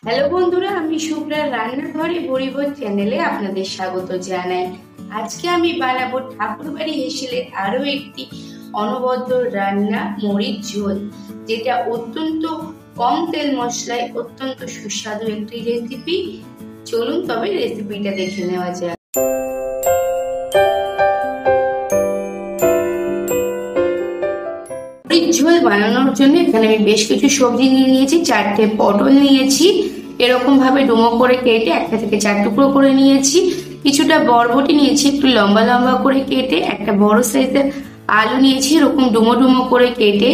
Hello বন্ধুরা, আমি শুভ্রার রান্নাঘরে পরিবার চ্যানেলে আপনাদের স্বাগত জানাই। আজকে আমি বানাবো ঠাকুরবাড়ি হেসেলের আরো একটি অনবদ্য রান্না, মরিচ ঝোল, যেটা অত্যন্ত কম তেল মশলায় অত্যন্ত সুস্বাদু একটি রেসিপি। চলুন তবে রেসিপিটা দেখে নেওয়া যাক। মরিচ ঝোল বানানোর জন্য এখানে আমি বেশ কিছু সবজি নিয়ে নিয়েছি। 4টে পটল নিয়েছি, এরকম ভাবে ডুমো করে কেটে 1 থেকে 4 টুকরো করে নিয়েছি। কিছুটা বরবটি নিয়েছি একটু লম্বা লম্বা করে কেটে। একটা বড় সাইজের আলু নিয়েছি এরকম ডুমো ডুমো করে কেটে।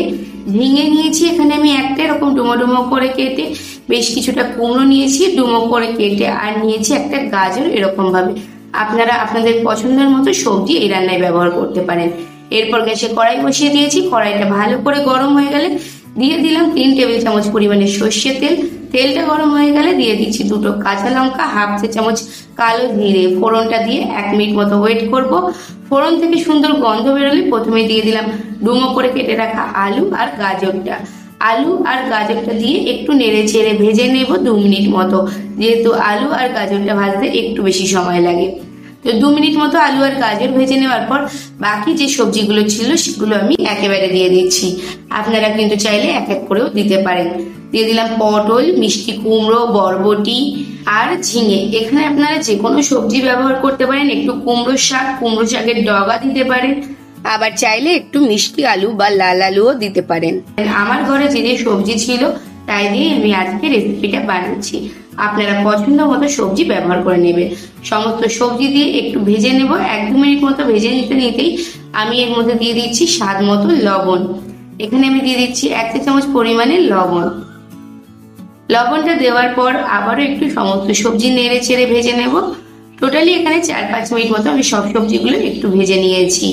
ঝিঙে নিয়েছি এখানে আমি একটা এরকম ডুমো ডুমো করে কেটে। বেশ কিছুটা কুমড়ো নিয়েছি ডুমো করে কেটে। আর নিয়েছি একটা গাজর এরকম ভাবে। আপনারা আপনাদের পছন্দের মতো সবজি এই রান্নায় ব্যবহার করতে পারেন। এরপর গ্যাসে কড়াই বসিয়ে দিয়েছি। কড়াইটা ভালো করে গরম হয়ে গেলে দিয়ে দিলাম 3 টেবিল চামচ পরিমাণে সর্ষের তেল। তেলটা গরম হয়ে গেলে দিয়ে দিচ্ছি 2টো কাঁচা লঙ্কা, 1/2 চা চামচ কালো জিরে। ফোড়নটা দিয়ে 1 মিনিট মতো ওয়েট করব। ফোড়ন থেকে সুন্দর গন্ধ বেরোলে প্রথমে দিয়ে দিলাম ডুমো করে কেটে রাখা আলু আর গাজরটা। আলু আর গাজরটা দিয়ে একটু নেড়ে চেড়ে ভেজে নেব 2 মিনিট মতো, যেহেতু আলু আর গাজরটা ভাজতে একটু বেশি সময় লাগে। তো 2 মিনিট মতো আলু আর গাজর ভেজে নেওয়ার পর বাকি যে সবজিগুলো ছিল সেগুলো আমি একেবারে দিয়ে দিচ্ছি। আপনারা কিন্তু চাইলে এক এক করেও দিতে পারেন। দিয়ে দিলাম পটল, মিষ্টি কুমড়ো, বরবটি আর ঝিঙে। এখানে আপনারা যে কোনো সবজি ব্যবহার করতে পারেন। একটু কুমড়ো শাকের ডগা দিতে পারেন, আবার চাইলে একটু মিষ্টি আলু বা লাল আলুও দিতে পারেন। আমার ঘরে যে যে সবজি ছিল তাই দিয়ে আমি আজকে রেসিপিটা বানাচ্ছি। আপনারা পছন্দ মতো সবজি ব্যবহার করে নেবেন। সমস্ত সবজি দিয়ে একটু ভেজে নেব। 1-2 মিনিট মতো ভেজে নিতেই আমি এর মধ্যে দিয়ে দিচ্ছি স্বাদ মতো লবণ। এখানে আমি দিয়ে দিচ্ছি 1 চা চামচ পরিমাণে লবণ। লবণটা দেওয়ার পর আবারও একটু সমস্ত সবজি নেড়ে চেড়ে ভেজে নেব। টোটালি এখানে 4-5 মিনিট মতো আমি সব সবজিগুলো একটু ভেজে নিয়েছি।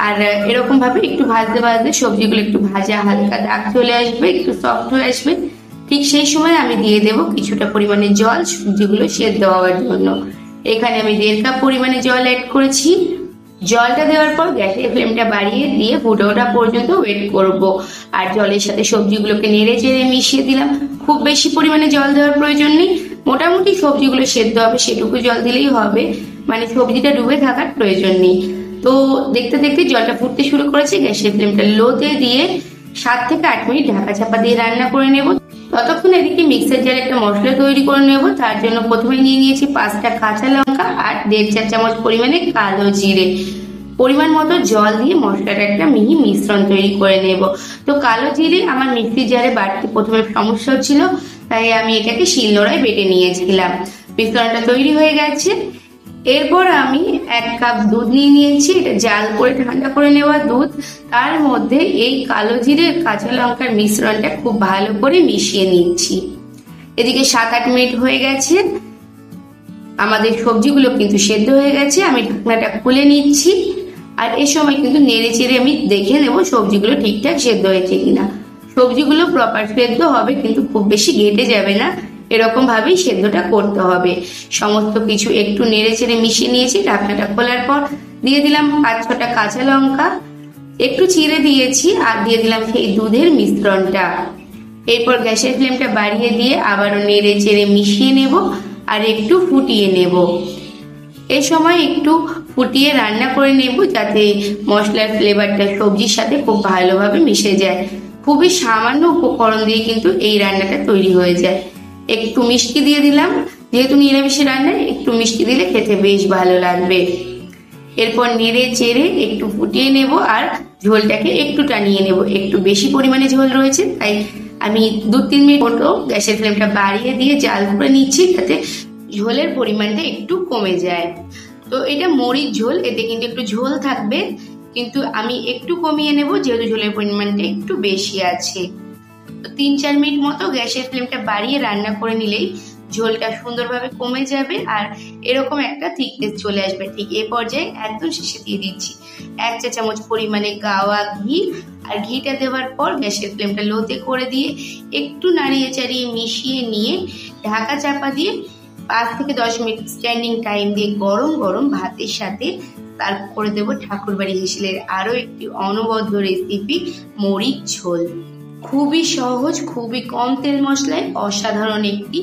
আর এরকম ভাবে একটু ভাজতে ভাজতে সবজিগুলো একটু ভাজা হালকা দাগ চলে আসবে, একটু সফট হয়ে আসবে। ঠিক সেই সময় আমি দিয়ে দেব কিছুটা পরিমাণে জল সবজিগুলো সেদ্ধ হওয়ার জন্য। এখানে আমি 1.5 কাপ পরিমাণে জল অ্যাড করেছি। জলটা দেওয়ার পর গ্যাসের ফ্লেমটা বাড়িয়ে দিয়ে ফুটে ওঠা পর্যন্ত ওয়েট করব। আর জলের সাথে সবজিগুলোকে নেড়ে চেড়ে মিশিয়ে দিলাম। খুব বেশি পরিমাণে জল দেওয়ার প্রয়োজন নেই, মোটামুটি সবজিগুলো সেদ্ধ হবে সেটুকু জল দিলেই হবে, মানে সবজিটা ডুবে থাকার প্রয়োজন নেই। তো দেখতে দেখতে জলটা ফুটতে শুরু করেছে। গ্যাসের ফ্লেমটা লোতে দিয়ে 7 থেকে 8 মিনিট ঢাকা চাপা দিয়ে রান্না করে নেব। ততক্ষণ এদিকে মিক্সার জারে একটা মশলা তৈরি করে নেব। তার জন্য প্রথমে নিয়ে নিয়েছি 5টা কাঁচা লঙ্কা আর 1.5 চা চামচ পরিমাণে কালো জিরে। পরিমাণ মতো জল দিয়ে মশলাটা একটা মিহি মিশ্রণ তৈরি করে নেব। তো কালো জিরে আমার মিক্সি জারে বাটতে প্রথমে সমস্যা হচ্ছিল, তাই আমি এটাকে শিলনোড়ায় বেটে নিয়েছিলাম। মিশ্রণটা তৈরি হয়ে গেছে। এরপর আমি 1 কাপ দুধ নিয়ে নিয়েছি। এটা জাল করে ঠান্ডা করে নেওয়া দুধ। তার মধ্যে এই কালো জিরে কাঁচা লঙ্কার মিশ্রণটা খুব ভালো করে মিশিয়ে নিচ্ছি। এদিকে 7-8 মিনিট হয়ে গেছে, আমাদের সবজিগুলো কিন্তু সেদ্ধ হয়ে গেছে। আমি ঢাকনাটা খুলে নিচ্ছি। আর এ সময় কিন্তু নেড়ে চেড়ে আমি দেখে নেব সবজিগুলো ঠিকঠাক সেদ্ধ হয়েছে কিনা। সবজিগুলো প্রপার সেদ্ধ হবে, কিন্তু খুব বেশি ঘেটে যাবে না, এরকম ভাবেই সেদ্ধটা করতে হবে। সমস্ত কিছু একটু নেড়ে চেড়ে মিশিয়ে নিয়েছি। ঢাকনাটা খোলার পর দিয়ে দিলাম 5-6টা কাঁচা লঙ্কা একটু চিড়ে দিয়েছি, আর দিয়ে দিলাম সেই দুধের মিশ্রণটা। এরপর গ্যাসের ফ্লেমটা বাড়িয়ে দিয়ে আবারও নেড়ে চেড়ে মিশিয়ে নেব আর একটু ফুটিয়ে নেব। এই সময় একটু ফুটিয়ে রান্না করে নেব, যাতে মশলার ফ্লেভারটা সবজির সাথে খুব ভালোভাবে মিশে যায়। খুবই সামান্য উপকরণ দিয়ে কিন্তু এই রান্নাটা তৈরি হয়ে যায়। একটু মিষ্টি দিয়ে দিলাম, যেহেতু নিরামিষের রান্না একটু মিষ্টি দিলে খেতে বেশ ভালো লাগবে। এরপর নেড়ে চেড়ে একটু ফুটিয়ে নেব আর ঝোলটাকে একটু টানিয়ে নেব। একটু বেশি পরিমাণে ঝোল রয়েছে, তাই আমি 2-3 মিনিট মতো গ্যাসের ফ্লেমটা বাড়িয়ে দিয়ে জাল করে নিচ্ছি, যাতে ঝোলের পরিমাণটা একটু কমে যায়। তো এটা মরিচ ঝোল, এতে কিন্তু একটু ঝোল থাকবে, কিন্তু আমি একটু কমিয়ে নেব যেহেতু ঝোলের পরিমাণটা একটু বেশি আছে। তো 3-4 মিনিট মতো গ্যাসের ফ্লেমটা বাড়িয়ে রান্না করে নিলেই ঝোলটা সুন্দরভাবে কমে যাবে আর এরকম একটা থিকনেস চলে আসবে। ঠিক এই পর্যায়ে একদম শেষে দিয়ে দিচ্ছি 1 চা চামচ পরিমাণে গাওয়া ঘি। আর ঘিটা দেওয়ার পর গ্যাসের ফ্লেমটা লোতে করে দিয়ে একটু নাড়িয়ে চাড়িয়ে মিশিয়ে নিয়ে ঢাকা চাপা দিয়ে 5 থেকে 10 মিনিট স্ট্যান্ডিং টাইম দিয়ে গরম গরম ভাতের সাথে সার্ভ করে দেবো ঠাকুরবাড়ি হেসেলের আরো একটি অনবদ্য রেসিপি, মরিচ ঝোল। খুবই সহজ, খুবই কম তেল মশলায় অসাধারণ একটি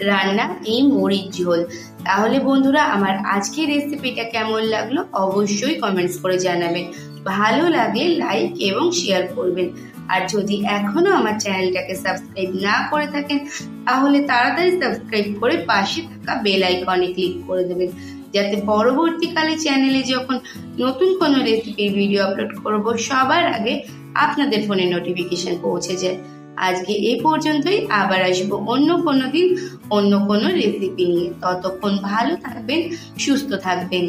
রান্না এই মরিচ ঝোল। তাহলে বন্ধুরা, আমার আজকের রেসিপিটা কেমন লাগলো অবশ্যই কমেন্টস করে জানাবেন। ভালো লাগলে লাইক এবং শেয়ার করবেন। আর যদি এখনো আমার চ্যানেলটাকে সাবস্ক্রাইব না করে থাকেন তাহলে তাড়াতাড়ি সাবস্ক্রাইব করে পাশে থাকা বেল আইকনে ক্লিক করে দেবেন, যাতে পরবর্তীকালে চ্যানেলে যখন নতুন কোনো রেসিপির ভিডিও আপলোড করব সবার আগে আপনাদের ফোনে নোটিফিকেশন পৌঁছে যায়। আজকে এই পর্যন্তই, আবার আসবো অন্য কোনো দিন অন্য কোনো রেসিপি নিয়ে। ততক্ষণ ভালো থাকবেন, সুস্থ থাকবেন।